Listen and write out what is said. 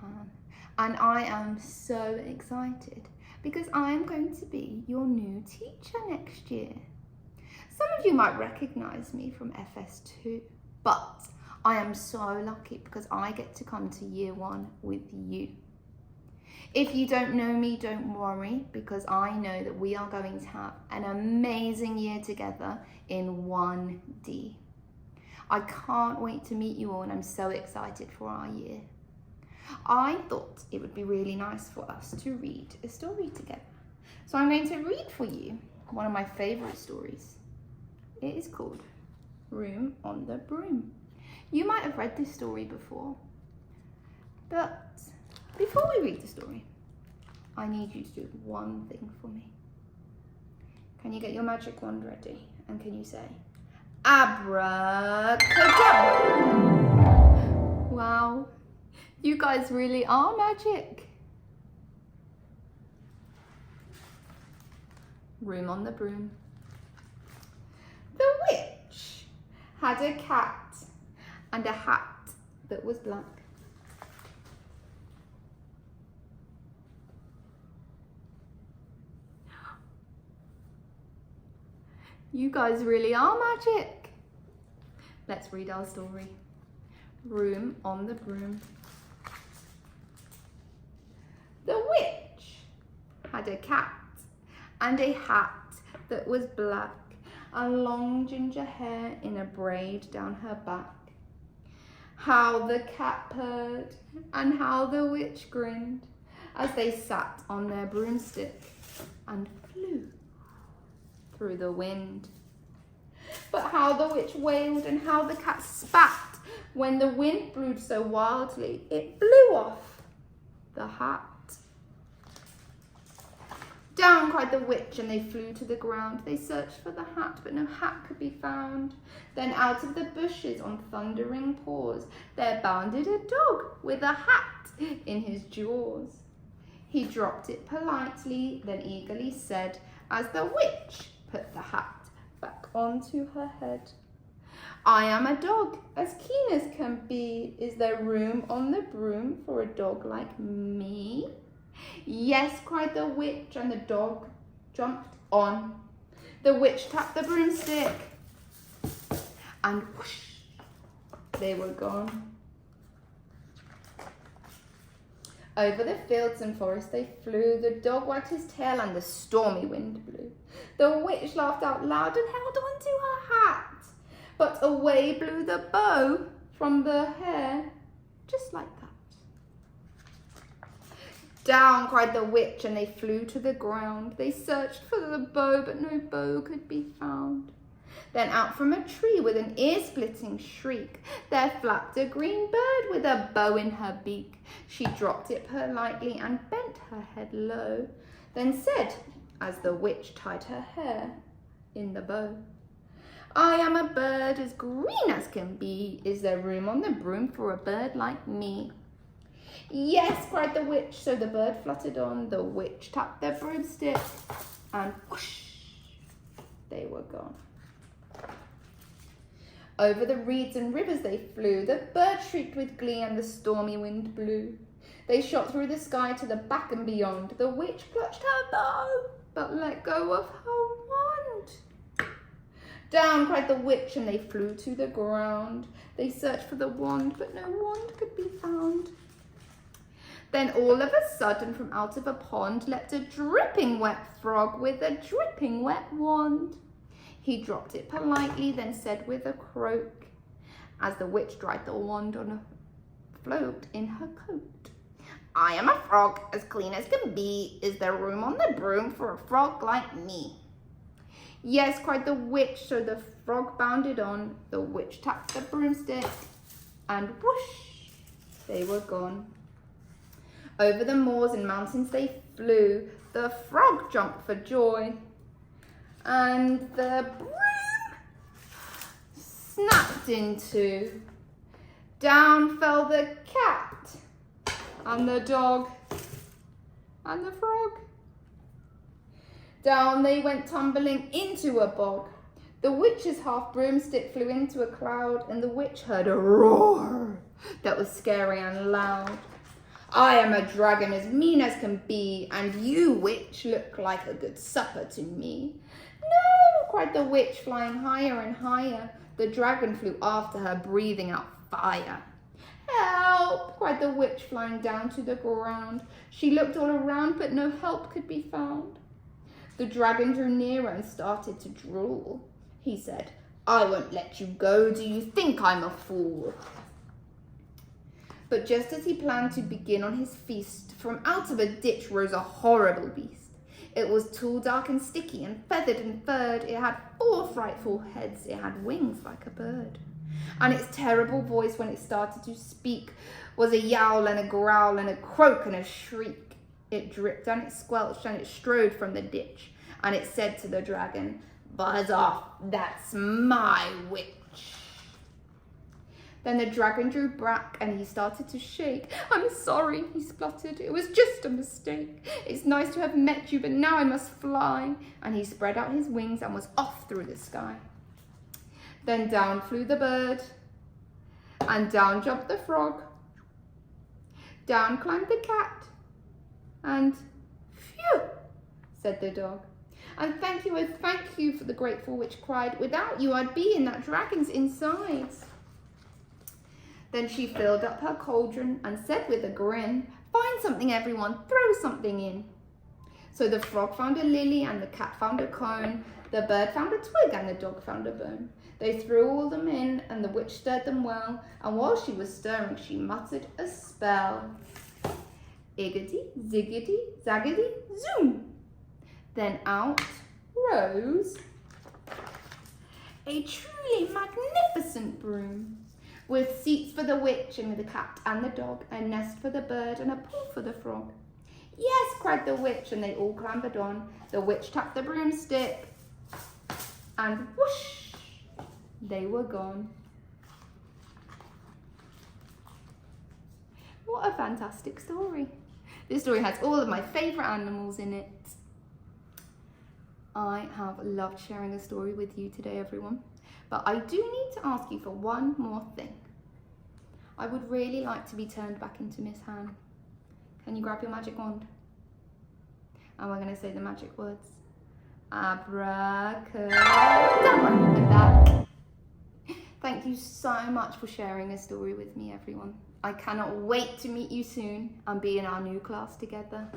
Han, and I am so excited because I am going to be your new teacher next year. Some of you might recognise me from FS2, but I am so lucky because I get to come to year 1 with you. If you don't know me, don't worry, because I know that we are going to have an amazing year together in 1D. I can't wait to meet you all, and I'm so excited for our year. I thought it would be really nice for us to read a story together. So I'm going to read for you one of my favourite stories. It is called Room on the Broom. You might have read this story before, but before we read the story, I need you to do one thing for me. Can you get your magic wand ready? And can you say, Abracadabra? Wow, you guys really are magic. Room on the Broom. The witch had a cat and a hat that was black. You guys really are magic. Let's read our story. Room on the Broom. The witch had a cat and a hat that was black, and long ginger hair in a braid down her back. How the cat purred and how the witch grinned as they sat on their broomstick and flew through the wind. But how the witch wailed and how the cat spat when the wind blew so wildly it blew off the hat. Down cried the witch and they flew to the ground. They searched for the hat, but no hat could be found. Then out of the bushes on thundering paws there bounded a dog with a hat in his jaws. He dropped it politely, then eagerly said, as the witch put the hat back onto her head, I am a dog, as keen as can be. Is there room on the broom for a dog like me? Yes, cried the witch, and the dog jumped on. The witch tapped the broomstick, and whoosh, they were gone. Over the fields and forest they flew. The dog wagged his tail and the stormy wind blew. The witch laughed out loud and held on to her hat, but away blew the bow from the hair, just like that. Down cried the witch and they flew to the ground. They searched for the bow, but no bow could be found. Then out from a tree with an ear-splitting shriek, there flapped a green bird with a bow in her beak. She dropped it politely and bent her head low, then said, as the witch tied her hair in the bow, I am a bird as green as can be. Is there room on the broom for a bird like me? Yes, cried the witch, so the bird fluttered on. The witch tapped their broomstick, and whoosh, they were gone. Over the reeds and rivers they flew. The bird shrieked with glee and the stormy wind blew. They shot through the sky to the back and beyond. The witch clutched her bow, but let go of her wand. Down cried the witch and they flew to the ground. They searched for the wand, but no wand could be found. Then all of a sudden from out of a pond leapt a dripping wet frog with a dripping wet wand. He dropped it politely, then said with a croak, as the witch dried the wand on a float in her coat, I am a frog as clean as can be. Is there room on the broom for a frog like me? Yes, cried the witch, so the frog bounded on. The witch tapped the broomstick, and whoosh, they were gone. Over the moors and mountains they flew. The frog jumped for joy, and the broom snapped in two. Down fell the cat, and the dog, and the frog. Down they went tumbling into a bog. The witch's half broomstick flew into a cloud, and the witch heard a roar that was scary and loud. I am a dragon as mean as can be, and you, witch, look like a good supper to me. No, cried the witch, flying higher and higher. The dragon flew after her, breathing out fire. Help, cried the witch, flying down to the ground. She looked all around, but no help could be found. The dragon drew nearer and started to drool. He said, I won't let you go. Do you think I'm a fool? But just as he planned to begin on his feast, from out of a ditch rose a horrible beast. It was tall, dark and sticky, and feathered and furred. It had 4 frightful heads. It had wings like a bird. And its terrible voice, when it started to speak, was a yowl and a growl and a croak and a shriek. It dripped and it squelched and it strode from the ditch. And it said to the dragon, Buzz off, that's my witch. Then the dragon drew back and he started to shake. I'm sorry, he spluttered. It was just a mistake. It's nice to have met you, but now I must fly. And he spread out his wings and was off through the sky. Then down flew the bird, and down jumped the frog. Down climbed the cat, and phew, said the dog. And thank you, oh thank you, for the grateful witch cried. Without you I'd be in that dragon's insides. Then she filled up her cauldron and said with a grin, Find something, everyone, throw something in. So the frog found a lily and the cat found a cone. The bird found a twig and the dog found a bone. They threw all them in and the witch stirred them well. And while she was stirring, she muttered a spell. Iggity, ziggity, zaggity, zoom. Then out rose a truly magnificent broom, with seats for the witch and the cat and the dog, a nest for the bird and a pool for the frog. Yes, cried the witch, and they all clambered on. The witch tapped the broomstick, and whoosh, they were gone. What a fantastic story. This story has all of my favourite animals in it. I have loved sharing a story with you today, everyone. But I do need to ask you for one more thing. I would really like to be turned back into Miss Hann. Can you grab your magic wand? And we're going to say the magic words. Abracadabra. And that. Thank you so much for sharing a story with me, everyone. I cannot wait to meet you soon and be in our new class together.